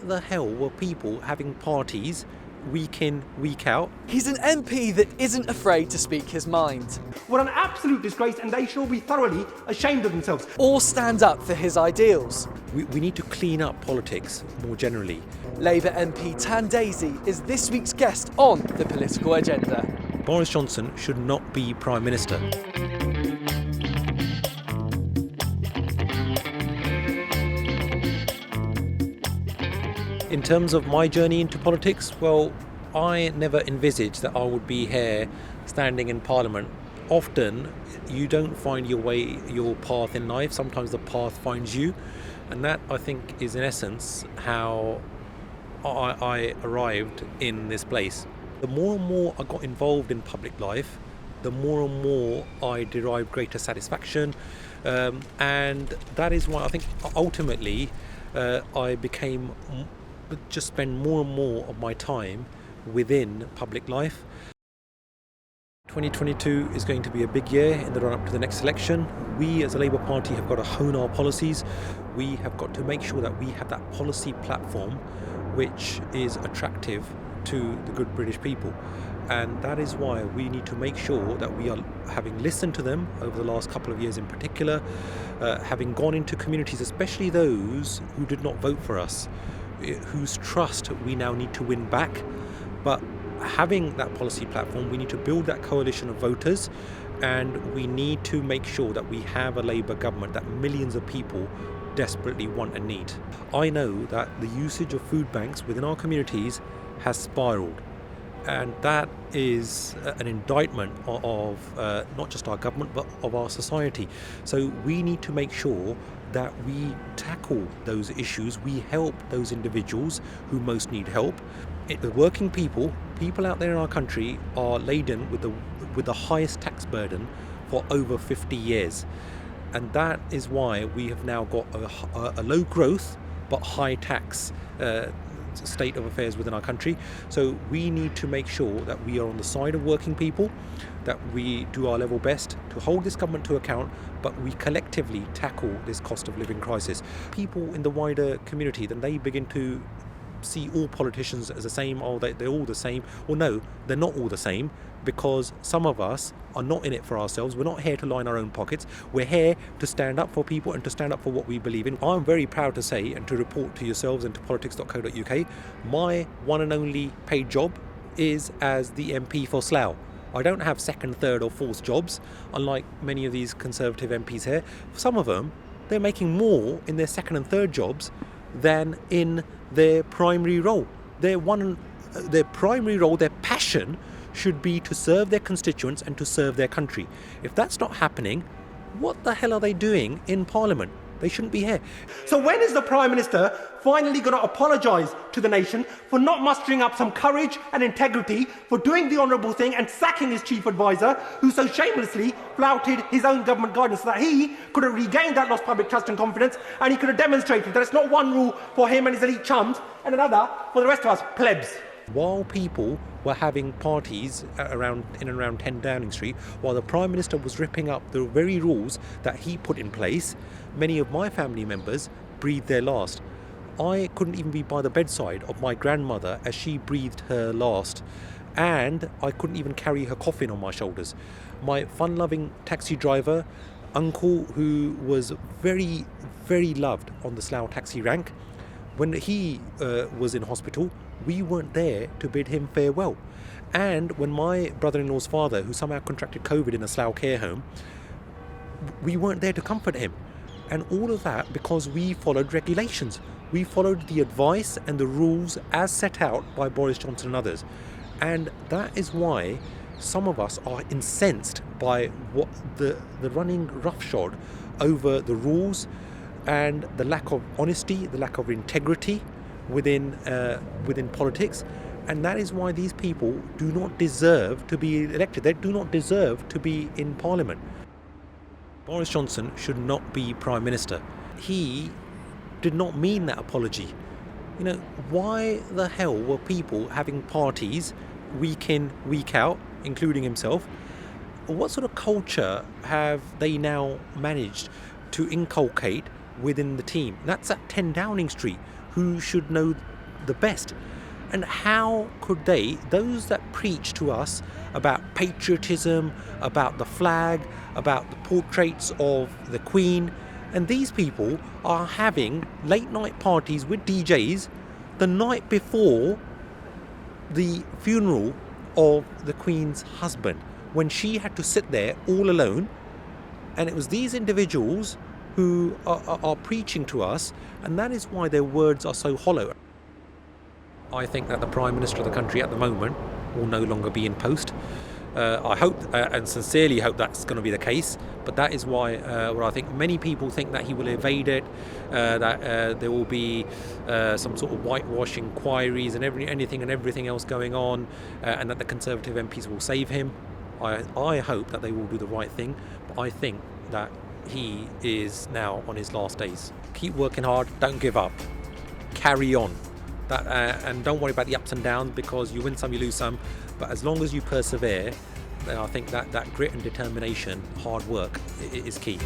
the hell were people having parties week in, week out? He's an MP that isn't afraid to speak his mind. What an absolute disgrace, and they should all be thoroughly ashamed of themselves. Or stand up for his ideals. We need to clean up politics more generally. Labour MP Dhesi is this week's guest on the political agenda. Boris Johnson should not be Prime Minister. In terms of my journey into politics, well, I never envisaged that I would be here standing in Parliament. Often you don't find your path in life, sometimes the path finds you, and that I think is in essence how I arrived in this place. The more and more I got involved in public life, the more and more I derived greater satisfaction, and that is why I think ultimately I just spend more and more of my time within public life. 2022 is going to be a big year in the run-up to the next election. We as a Labour Party have got to hone our policies. We have got to make sure that we have that policy platform which is attractive to the good British people. And that is why we need to make sure that we are, having listened to them over the last couple of years in particular, having gone into communities, especially those who did not vote for us, whose trust we now need to win back. But having that policy platform, we need to build that coalition of voters, and we need to make sure that we have a Labour government that millions of people desperately want and need. I know that the usage of food banks within our communities has spiralled, and that is an indictment of not just our government but of our society. So we need to make sure that we tackle those issues, we help those individuals who most need help. The working people out there in our country are laden with the highest tax burden for over 50 years. And that is why we have now got a low growth but high tax state of affairs within our country. So we need to make sure that we are on the side of working people, that we do our level best to hold this government to account, but we collectively tackle this cost of living crisis. People in the wider community, then they begin to see all politicians as the same, or they're all the same. Well, no, they're not all the same, because some of us are not in it for ourselves. We're not here to line our own pockets. We're here to stand up for people and to stand up for what we believe in. I'm very proud to say and to report to yourselves and to Politics.co.uk, my one and only paid job is as the MP for Slough. I don't have second, third or fourth jobs, unlike many of these Conservative MPs here. Some of them, they're making more in their second and third jobs than in their primary role. Their primary role, their passion should be to serve their constituents and to serve their country. If that's not happening, what the hell are they doing in Parliament? They shouldn't be here. So when is the Prime Minister finally going to apologise to the nation for not mustering up some courage and integrity, for doing the honourable thing and sacking his chief advisor, who so shamelessly flouted his own government guidance, so that he could have regained that lost public trust and confidence, and he could have demonstrated that it's not one rule for him and his elite chums and another for the rest of us plebs. While people were having parties in and around 10 Downing Street, while the Prime Minister was ripping up the very rules that he put in place, many of my family members breathed their last. I couldn't even be by the bedside of my grandmother as she breathed her last, and I couldn't even carry her coffin on my shoulders. My fun-loving taxi driver, uncle, who was very, very loved on the Slough taxi rank, when he was in hospital, we weren't there to bid him farewell. And when my brother-in-law's father, who somehow contracted COVID in a Slough care home, we weren't there to comfort him. And all of that because we followed regulations. We followed the advice and the rules as set out by Boris Johnson and others. And that is why some of us are incensed by what the running roughshod over the rules and the lack of honesty, the lack of integrity within politics. And that is why these people do not deserve to be elected. They do not deserve to be in Parliament. Boris Johnson should not be Prime Minister. He did not mean that apology. You know, why the hell were people having parties week in, week out, including himself? What sort of culture have they now managed to inculcate within the team? That's at 10 Downing Street. who should know the best. And how could those that preach to us about patriotism, about the flag, about the portraits of the Queen, and these people are having late night parties with DJs the night before the funeral of the Queen's husband, when she had to sit there all alone. And it was these individuals who are preaching to us, and that is why their words are so hollow. I think that the Prime Minister of the country at the moment will no longer be in post. I hope and sincerely hope that's going to be the case, but that is why I think many people think that he will evade it, that there will be some sort of whitewash inquiries and anything and everything else going on, and that the Conservative MPs will save him. I hope that they will do the right thing, but I think that he is now on his last days. Keep working hard, don't give up, carry on. And don't worry about the ups and downs, because you win some, you lose some. But as long as you persevere, then I think that grit and determination, hard work, is key.